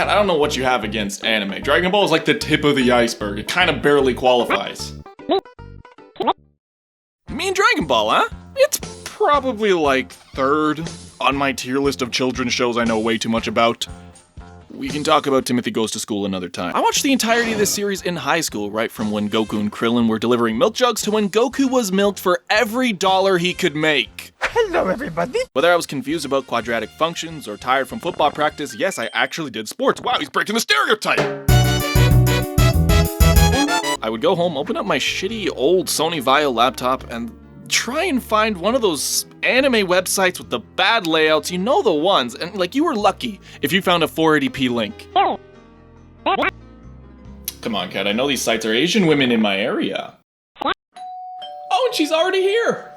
Kat, I don't know what you have against anime. Dragon Ball is like the tip of the iceberg. It kind of barely qualifies. Me and Dragon Ball, huh? It's probably like third on my tier list of children's shows I know way too much about. We can talk about Timothy Goes to School another time. I watched the entirety of this series in high school, right from when Goku and Krillin were delivering milk jugs to when Goku was milked for every dollar he could make. Hello, everybody. Whether I was confused about quadratic functions or tired from football practice, yes, I actually did sports. Wow, he's breaking the stereotype! I would go home, open up my shitty old Sony Vaio laptop, and try and find one of those anime websites with the bad layouts, you know the ones, and like you were lucky if you found a 480p link. Come on, Kat, I know these sites are Asian women in my area. Oh, and she's already here!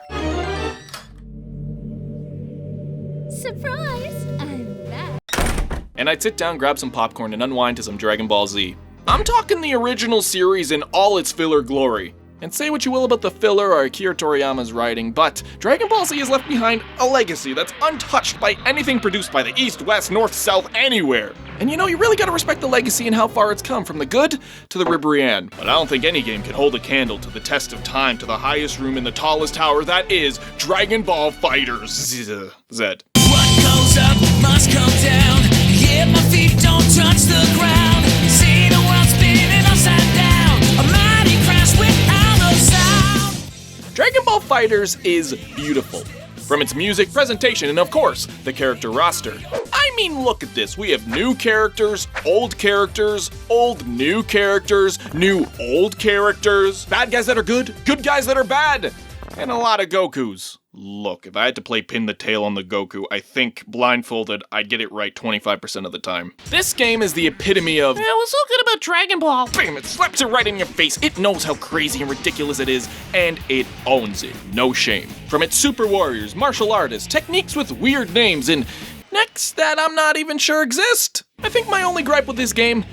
Surprise! I'm back. And I'd sit down, grab some popcorn, and unwind to some Dragon Ball Z. I'm talking the original series in all its filler glory. And say what you will about the filler or Akira Toriyama's writing, but Dragon Ball Z has left behind a legacy that's untouched by anything produced by the East, West, North, South, anywhere. And you know, you really gotta respect the legacy and how far it's come, from the good to the Ribrianne. But I don't think any game can hold a candle to the test of time, to the highest room in the tallest tower, that is Dragon Ball FighterZ. What goes up must come down. Yeah, my feet don't touch the ground. See the world spinning upside down. A mighty crash without a sound. Dragon Ball FighterZ is beautiful. From its music, presentation, and of course, the character roster. I mean, look at this. We have new characters, old new characters, new old characters, bad guys that are good guys that are bad, and a lot of Gokus. Look, if I had to play pin the tail on the Goku, I think, blindfolded, I'd get it right 25% of the time. This game is the epitome of, yeah, what's so good about Dragon Ball? Bam, it slaps it right in your face. It knows how crazy and ridiculous it is, and it owns it. No shame. From its super warriors, martial artists, techniques with weird names, and next that I'm not even sure exist. I think my only gripe with this game,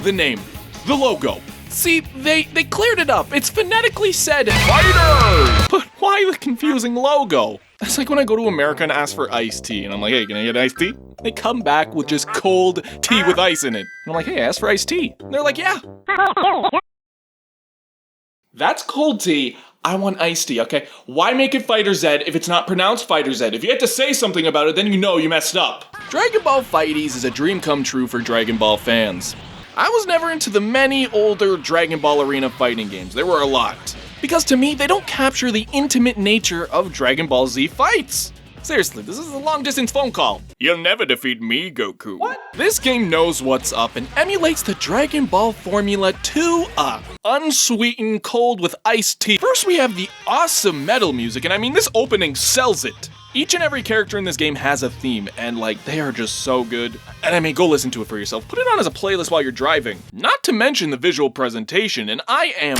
the name, the logo. See, they cleared it up. It's phonetically said Fighter! But why the confusing logo? It's like when I go to America and ask for iced tea, and I'm like, hey, can I get iced tea? They come back with just cold tea with ice in it. And I'm like, hey, ask for iced tea. And they're like, yeah. That's cold tea. I want iced tea, okay? Why make it FighterZ if it's not pronounced FighterZ? If you had to say something about it, then you know you messed up. Dragon Ball FighterZ is a dream come true for Dragon Ball fans. I was never into the many older Dragon Ball Arena fighting games. There were a lot. Because to me, they don't capture the intimate nature of Dragon Ball Z fights. Seriously, this is a long-distance phone call. You'll never defeat me, Goku. What? This game knows what's up and emulates the Dragon Ball formula to a unsweetened cold with iced tea. First, we have the awesome metal music, and I mean, this opening sells it. Each and every character in this game has a theme, and like, they are just so good. And I mean, go listen to it for yourself. Put it on as a playlist while you're driving. Not to mention the visual presentation, and I am...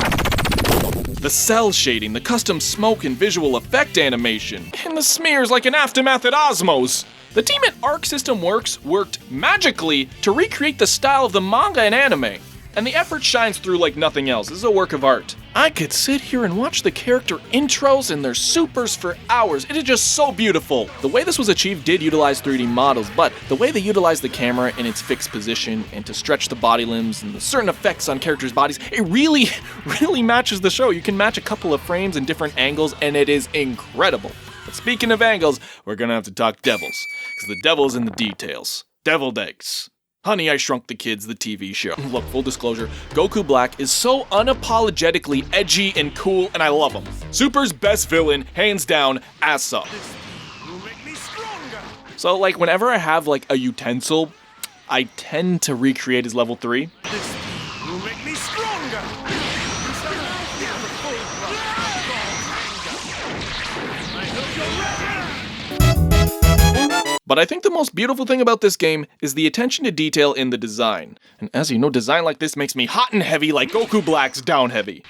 the cell shading, the custom smoke and visual effect animation, and the smears like an aftermath at Osmos. The team at Arc System Works worked magically to recreate the style of the manga and anime. And the effort shines through like nothing else. This is a work of art. I could sit here and watch the character intros and their supers for hours. It is just so beautiful. The way this was achieved did utilize 3D models, but the way they utilized the camera in its fixed position and to stretch the body limbs and the certain effects on characters' bodies, it really matches the show. You can match a couple of frames in different angles and it is incredible. But speaking of angles, we're gonna have to talk devils, because the devil's in the details. Deviled eggs. Honey, I Shrunk the Kids, the TV show. Look, full disclosure, Goku Black is so unapologetically edgy and cool, and I love him. Super's best villain, hands down, ass up. So, like, whenever I have, like, a utensil, I tend to recreate his level 3. But I think the most beautiful thing about this game is the attention to detail in the design. And as you know, design like this makes me hot and heavy like Goku Black's Down Heavy.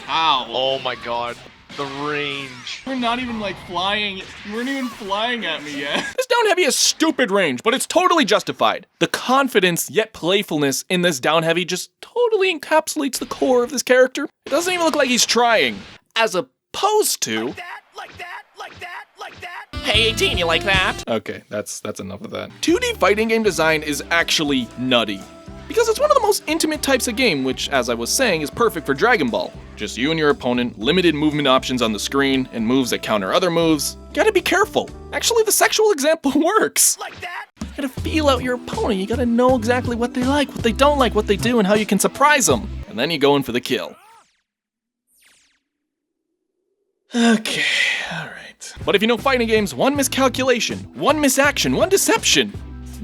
Ow. Oh my god. The range. You're not even like flying. You weren't even flying at me yet. This Down Heavy has stupid range, but it's totally justified. The confidence yet playfulness in this Down Heavy just totally encapsulates the core of this character. It doesn't even look like he's trying. As opposed to... Like that, like that, like that, like that. Hey, 18, you like that? Okay, that's enough of that. 2D fighting game design is actually nutty, because it's one of the most intimate types of game, which, as I was saying, is perfect for Dragon Ball. Just you and your opponent, limited movement options on the screen, and moves that counter other moves. Gotta be careful. Actually, the sexual example works. Like that? You gotta feel out your opponent. You gotta know exactly what they like, what they don't like, what they do, and how you can surprise them. And then you go in for the kill. Okay, alright. But if you know fighting games, one miscalculation, one misaction, one deception,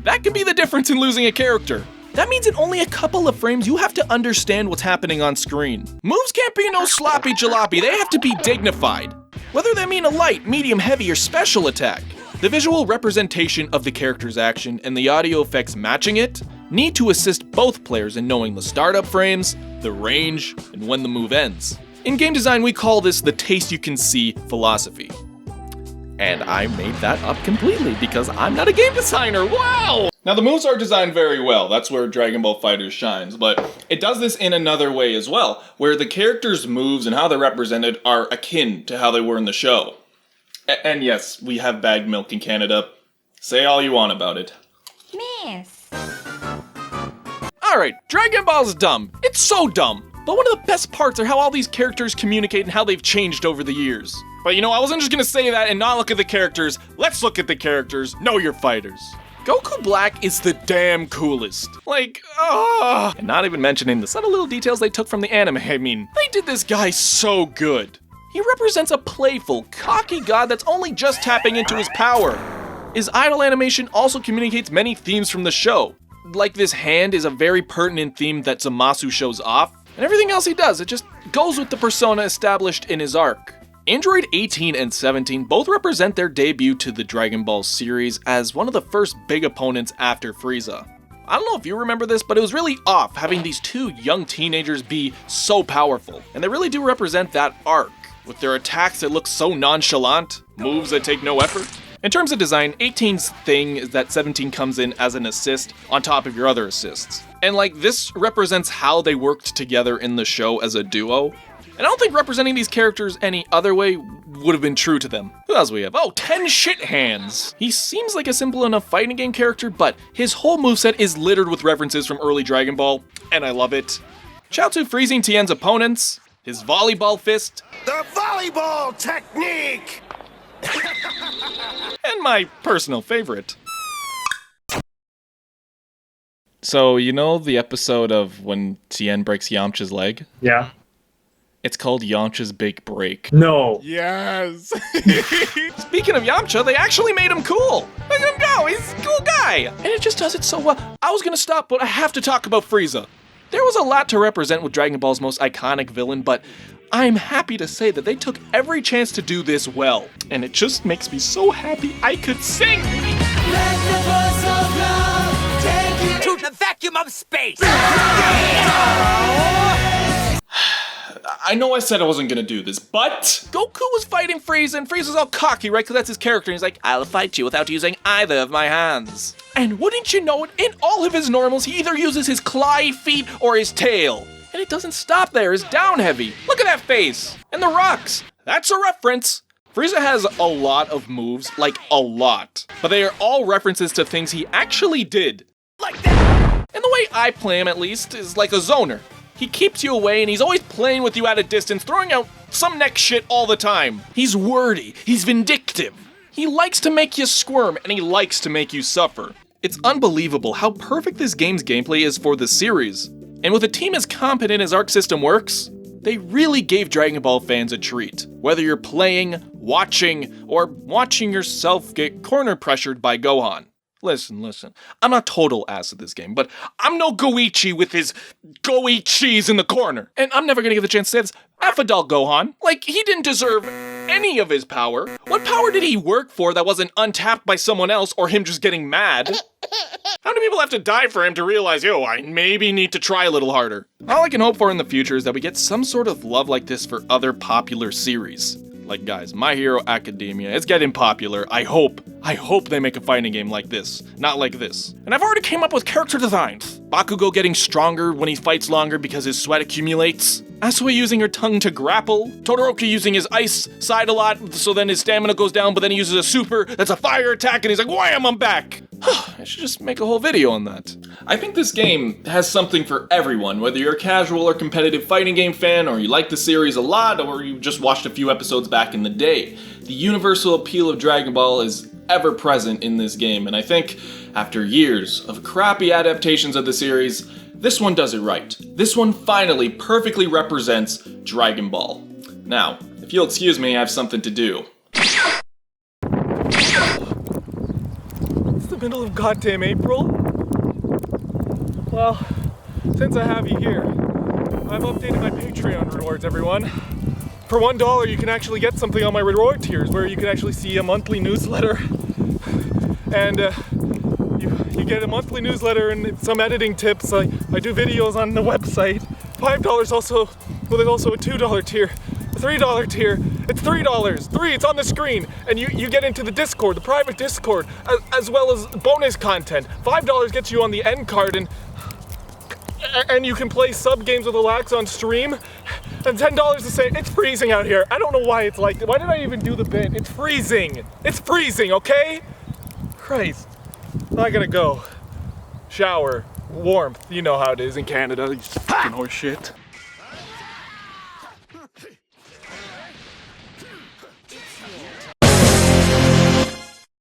that can be the difference in losing a character. That means in only a couple of frames, you have to understand what's happening on screen. Moves can't be no sloppy jalopy, they have to be dignified. Whether they mean a light, medium, heavy, or special attack. The visual representation of the character's action and the audio effects matching it need to assist both players in knowing the startup frames, the range, and when the move ends. In game design, we call this the taste you can see philosophy. And I made that up completely because I'm not a game designer, wow! Now the moves are designed very well, that's where Dragon Ball FighterZ shines, but it does this in another way as well, where the characters' moves and how they're represented are akin to how they were in the show. And yes, we have bagged milk in Canada. Say all you want about it. Miss. Alright, Dragon Ball's dumb. It's so dumb. But one of the best parts are how all these characters communicate and how they've changed over the years. But you know, I wasn't just gonna say that and not look at the characters. Let's look at the characters. Know your fighters. Goku Black is the damn coolest. Like, And not even mentioning the subtle little details they took from the anime. I mean, they did this guy so good. He represents a playful, cocky god that's only just tapping into his power. His idle animation also communicates many themes from the show. Like this hand is a very pertinent theme that Zamasu shows off. And everything else he does, it just goes with the persona established in his arc. Android 18 and 17 both represent their debut to the Dragon Ball series as one of the first big opponents after Frieza. I don't know if you remember this, but it was really off having these two young teenagers be so powerful. And they really do represent that arc, with their attacks that look so nonchalant, moves that take no effort. In terms of design, 18's thing is that 17 comes in as an assist on top of your other assists. And like, this represents how they worked together in the show as a duo. And I don't think representing these characters any other way would have been true to them. Who else we have? Oh, 10 shit hands! He seems like a simple enough fighting game character, but his whole moveset is littered with references from early Dragon Ball, and I love it. Chaozu freezing Tien's opponents, his volleyball fist, The volleyball technique! and my personal favorite. So, you know the episode of when Tien breaks Yamcha's leg? Yeah. It's called Yamcha's Big Break. No. Yes! Speaking of Yamcha, they actually made him cool! Look at him go, he's a cool guy! And it just does it so well. I was gonna stop, but I have to talk about Frieza. There was a lot to represent with Dragon Ball's most iconic villain, but I'm happy to say that they took every chance to do this well. And it just makes me so happy I could sing! To the vacuum of space! I know I said I wasn't gonna do this, but Goku was fighting Frieza, and Frieza's all cocky, right? Because that's his character, and he's like, I'll fight you without using either of my hands. And wouldn't you know it, in all of his normals, he either uses his clawy feet or his tail. And it doesn't stop there, his down heavy. Look at that face! And the rocks! That's a reference! Frieza has a lot of moves, like a lot. But they are all references to things he actually did. Like that! And the way I play him, at least, is like a zoner. He keeps you away and he's always playing with you at a distance, throwing out some next shit all the time. He's wordy, he's vindictive. He likes to make you squirm and he likes to make you suffer. It's unbelievable how perfect this game's gameplay is for the series. And with a team as competent as Arc System Works, they really gave Dragon Ball fans a treat. Whether you're playing, watching, or watching yourself get corner pressured by Gohan. Listen, I'm not total ass at this game, but I'm no Goichi with his Goichis in the corner. And I'm never gonna get the chance to say this. Affadal Gohan, like, he didn't deserve any of his power. What power did he work for that wasn't untapped by someone else or him just getting mad? How many people have to die for him to realize, yo, I maybe need to try a little harder? All I can hope for in the future is that we get some sort of love like this for other popular series. Like, guys, My Hero Academia, it's getting popular. I hope they make a fighting game like this, not like this. And I've already came up with character designs. Bakugo getting stronger when he fights longer because his sweat accumulates. Asui using her tongue to grapple, Todoroki using his ice side a lot, so then his stamina goes down, but then he uses a super that's a fire attack, and he's like, wham, I'm back! I should just make a whole video on that. I think this game has something for everyone, whether you're a casual or competitive fighting game fan, or you like the series a lot, or you just watched a few episodes back in the day. The universal appeal of Dragon Ball is ever present in this game, and I think after years of crappy adaptations of the series, this one does it right. This one finally perfectly represents Dragon Ball. Now, if you'll excuse me, I have something to do. It's the middle of goddamn April. Well, since I have you here, I've updated my Patreon rewards, everyone. For $1, you can actually get something on my reward tiers, where you can actually see a monthly newsletter. And you get a monthly newsletter and some editing tips. I do videos on the website. $5 also, well, there's also a $2 tier. A $3 tier, it's $3. It's on the screen. And you get into the Discord, the private Discord, as well as bonus content. $5 gets you on the end card, and you can play sub games with Relax on stream. And $10 to say, it's freezing out here. I don't know why it's like that. Why did I even do the bit? It's freezing. It's freezing, okay? Christ. I gotta go. Shower. Warmth. You know how it is in Canada. You fucking horse shit.